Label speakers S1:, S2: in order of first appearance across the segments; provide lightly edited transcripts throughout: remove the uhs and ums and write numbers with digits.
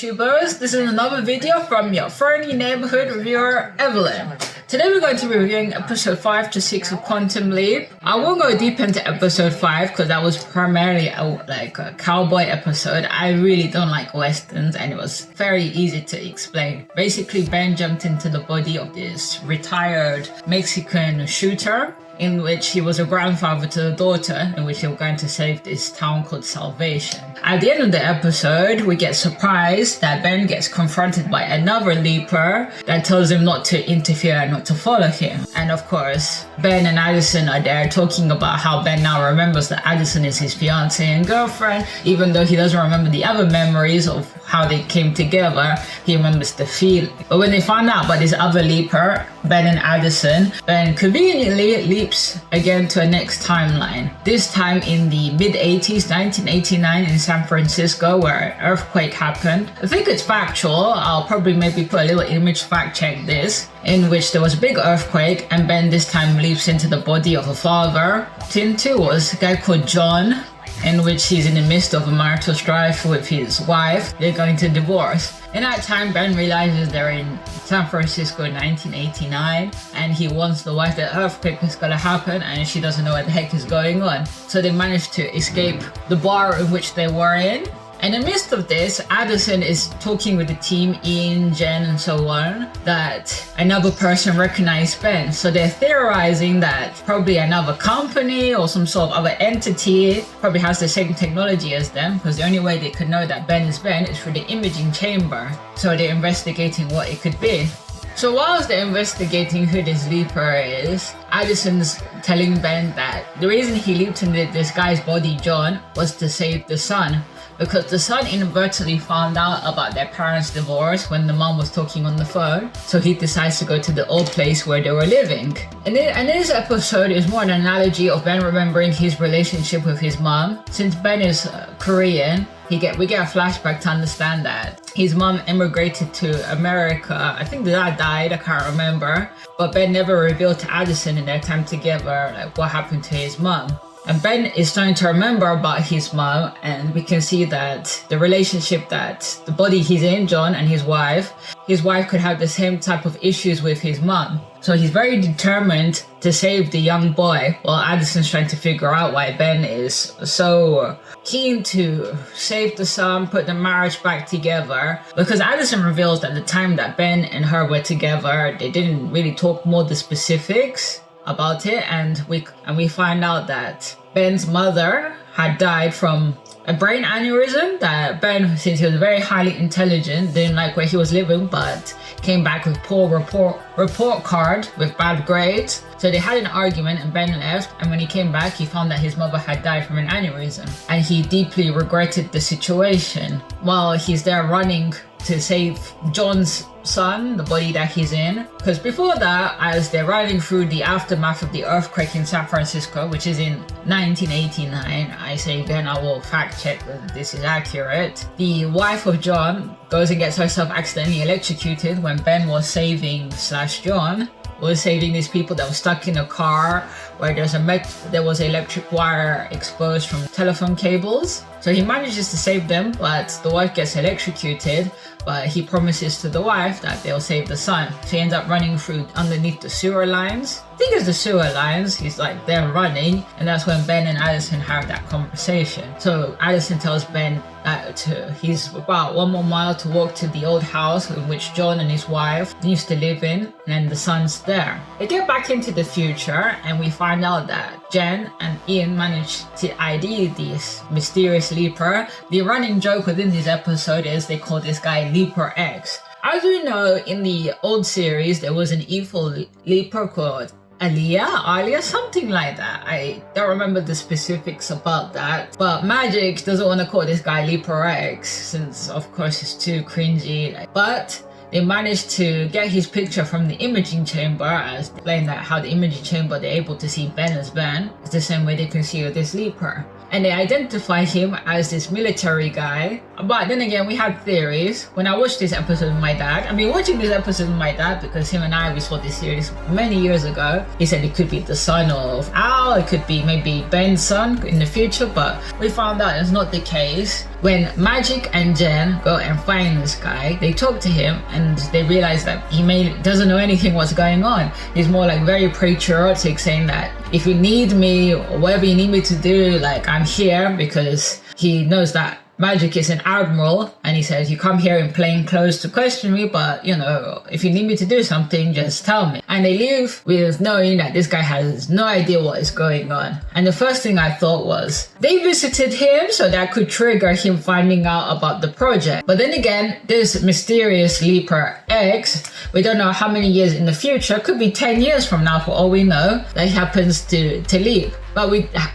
S1: YouTubers, this is another video from your friendly neighborhood reviewer, Evelyn. Today we're going to be reviewing episode 5 to 6 of Quantum Leap. I won't go deep into episode 5 because that was primarily a cowboy episode. I really don't like westerns and it was very easy to explain. Basically, Ben jumped into the body of this retired Mexican shooter in which he was a grandfather to the daughter, in which they were going to save this town called Salvation. At the end of the episode, we get surprised that Ben gets confronted by another leaper that tells him not to interfere and not to follow him. And of course, Ben and Addison are there talking about how Ben now remembers that Addison is his fiancée and girlfriend, even though he doesn't remember the other memories of how they came together, he remembers the feeling. But when they find out about this other leaper, Ben and Addison, Ben conveniently leaps again to a next timeline. This time in the mid-80s, 1989 in San Francisco, where an earthquake happened. I think it's factual. I'll probably maybe put a little image fact check this, in which there was a big earthquake and Ben this time leaps into the body of a father. Scene 2 was a guy called John, in which he's in the midst of a marital strife with his wife. They're going to divorce. In that time, Ben realizes they're in San Francisco in 1989 and he warns the wife that earthquake is gonna happen and she doesn't know what the heck is going on. So they manage to escape the bar in which they were in. And in the midst of this, Addison is talking with the team, Ian, Jen, and so on, that another person recognized Ben. So they're theorizing that probably another company or some sort of other entity probably has the same technology as them, because the only way they could know that Ben is through the imaging chamber. So they're investigating what it could be. So whilst they're investigating who this leaper is, Addison's telling Ben that the reason he leaped into this guy's body, John, was to save the son. Because the son inadvertently found out about their parents' divorce when the mom was talking on the phone. So he decides to go to the old place where they were living. And this episode is more an analogy of Ben remembering his relationship with his mom. Since Ben is Korean, we get a flashback to understand that his mom immigrated to America. I think the dad died, I can't remember. But Ben never revealed to Addison in their time together what happened to his mom. And Ben is starting to remember about his mom, and we can see that the relationship that the body he's in, John and his wife could have the same type of issues with his mom. So he's very determined to save the young boy, while Addison's trying to figure out why Ben is so keen to save the son, put the marriage back together. Because Addison reveals that the time that Ben and her were together, they didn't really talk more the specifics about it, and we find out that Ben's mother had died from a brain aneurysm, that Ben, since he was very highly intelligent, didn't like where he was living, but came back with poor report card with bad grades. So they had an argument and Ben left, and when he came back he found that his mother had died from an aneurysm and he deeply regretted the situation. While he's there running to save John's son, the body that he's in. Because before that, as they're running through the aftermath of the earthquake in San Francisco, which is in 1989, I say again, I will fact check that this is accurate. The wife of John goes and gets herself accidentally electrocuted when Ben was saving John was saving these people that were stuck in a car where there was electric wire exposed from telephone cables. So he manages to save them, but the wife gets electrocuted, but he promises to the wife that they'll save the son. So he ends up running through underneath the sewer lines. I think it's the sewer lines. He's like there running, and that's when Ben and Addison have that conversation. So Addison tells Ben that he's about 1 more mile to walk to the old house in which John and his wife used to live in, and the son's there. They get back into the future, and we find out that Jen and Ian managed to ID this mysterious leaper. The running joke within this episode is they call this guy Leaper X. As we know, in the old series, there was an evil leaper called Alia, something like that. I don't remember the specifics about that. But Magic doesn't want to call this guy Leaper X, since of course it's too cringy. But they managed to get his picture from the imaging chamber, as explained that how the imaging chamber they're able to see Ben as Ben. It's the same way they can see this leaper. And they identify him as this military guy. But then again, we had theories. When I watched this episode with my dad, I've been watching this episode with my dad because him and I, we saw this series many years ago. He said it could be the son of Al, it could be maybe Ben's son in the future, but we found out it's not the case. When Magic and Jen go and find this guy, they talk to him and they realize that he doesn't know anything what's going on. He's more like very patriotic, saying that if you need me or whatever you need me to do, like I'm here, because he knows that Magic is an admiral, and he says, you come here in plain clothes to question me, but you know, if you need me to do something, just tell me. And they leave with knowing that this guy has no idea what is going on. And the first thing I thought was, they visited him so that could trigger him finding out about the project. But then again, this mysterious Leaper X, we don't know how many years in the future, could be 10 years from now for all we know, that he happens to leap. But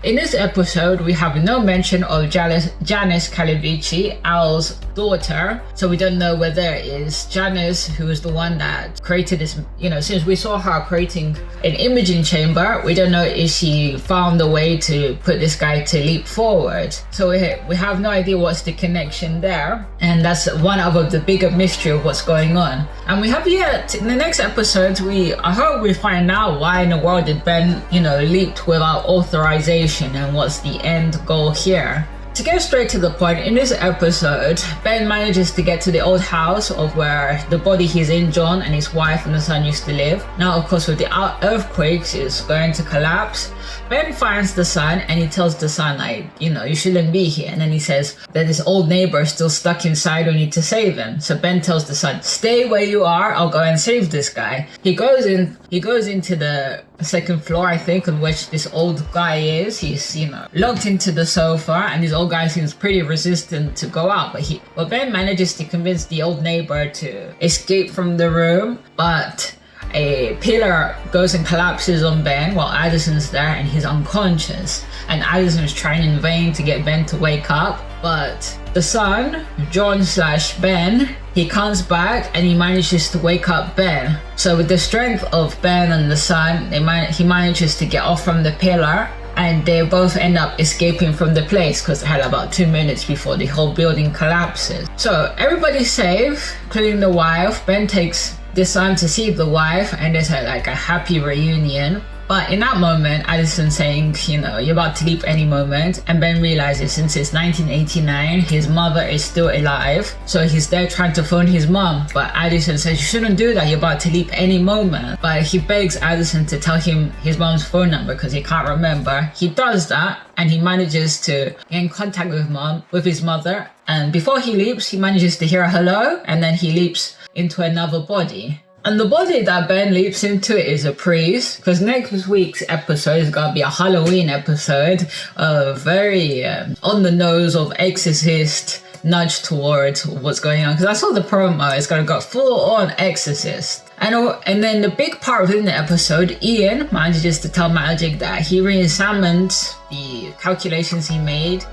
S1: in this episode, we have no mention of Janice Calavici, Al's daughter. So we don't know whether it is Janice who is the one that created this, you know, since we saw her creating an imaging chamber, we don't know if she found a way to put this guy to leap forward. So we have no idea what's the connection there. And that's one of the bigger mystery of what's going on. And we have yet, in the next episode, I hope we find out why in the world did Ben, you know, leaped without authorization and what's the end goal here. To get straight to the point, in this episode, Ben manages to get to the old house of where the body he's in, John, and his wife and the son used to live. Now, of course, with the earthquakes, it's going to collapse. Ben finds the son and he tells the son, like, you know, you shouldn't be here. And then he says that his old neighbor is still stuck inside, we need to save him. So Ben tells the son, stay where you are, I'll go and save this guy. He goes into the second floor, I think, on which this old guy is. He's, you know, locked into the sofa, and this old guy seems pretty resistant to go out. But Ben manages to convince the old neighbor to escape from the room, but a pillar goes and collapses on Ben while Addison's there and he's unconscious. And Addison's trying in vain to get Ben to wake up. But the son, John/Ben, he comes back and he manages to wake up Ben. So with the strength of Ben and the son, he manages to get off from the pillar. And they both end up escaping from the place because they had about 2 minutes before the whole building collapses. So everybody's safe, including the wife. Ben takes the son to see the wife and there's like a happy reunion. But in that moment, Addison's saying, you know, you're about to leap any moment. And Ben realizes since it's 1989, his mother is still alive. So he's there trying to phone his mom. But Addison says, you shouldn't do that. You're about to leap any moment. But he begs Addison to tell him his mom's phone number because he can't remember. He does that and he manages to get in contact with his mother. And before he leaps, he manages to hear a hello. And then he leaps into another body. And the body that Ben leaps into is a priest, because next week's episode is going to be a Halloween episode, very on the nose of Exorcist nudge towards what's going on. Because I saw the promo, it's going to go full on Exorcist. And then the big part within the episode, Ian manages to tell Magic that he re-examined the calculations he made.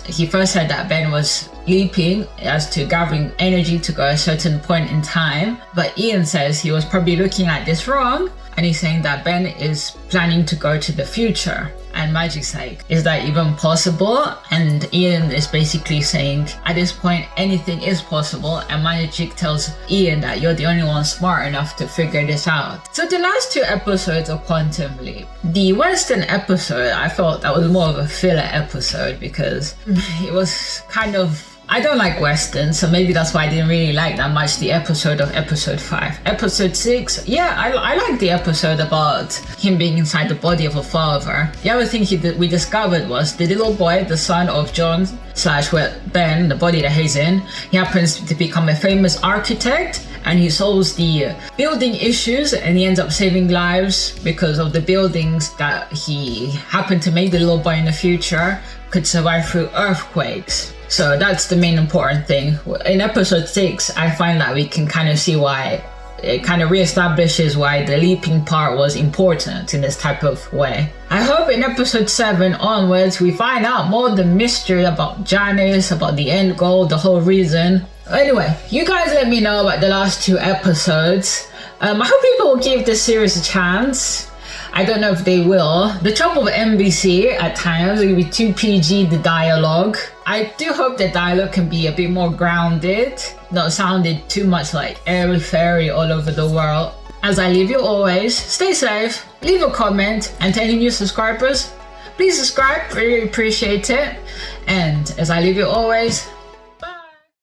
S1: He first said that Ben was leaping as to gathering energy to go a certain point in time. But Ian says he was probably looking at this wrong. And he's saying that Ben is planning to go to the future. And Magic's like, is that even possible? And Ian is basically saying, at this point, anything is possible. And Magic tells Ian that you're the only one smart enough to figure this out. So the last 2 episodes of Quantum Leap. The Western episode, I felt that was more of a filler episode because it was kind of... I don't like Westerns, so maybe that's why I didn't really like that much the episode of episode 5. Episode 6, yeah, I like the episode about him being inside the body of a father. The other thing we discovered was the little boy, the son of John/Ben, the body that he's in, he happens to become a famous architect and he solves the building issues and he ends up saving lives because of the buildings that he happened to make the little boy in the future could survive through earthquakes. So that's the main important thing. In episode 6, I find that we can kind of see why it kind of reestablishes why the leaping part was important in this type of way. I hope in episode 7 onwards we find out more of the mystery about Janice, about the end goal, the whole reason. Anyway, you guys let me know about the last 2 episodes. I hope people will give this series a chance. I don't know if they will. The trouble with NBC at times, it can be too PG, the dialogue. I do hope the dialogue can be a bit more grounded, not sounded too much like airy-fairy all over the world. As I leave you always, stay safe, leave a comment, and to any new subscribers, please subscribe, really appreciate it. And as I leave you always,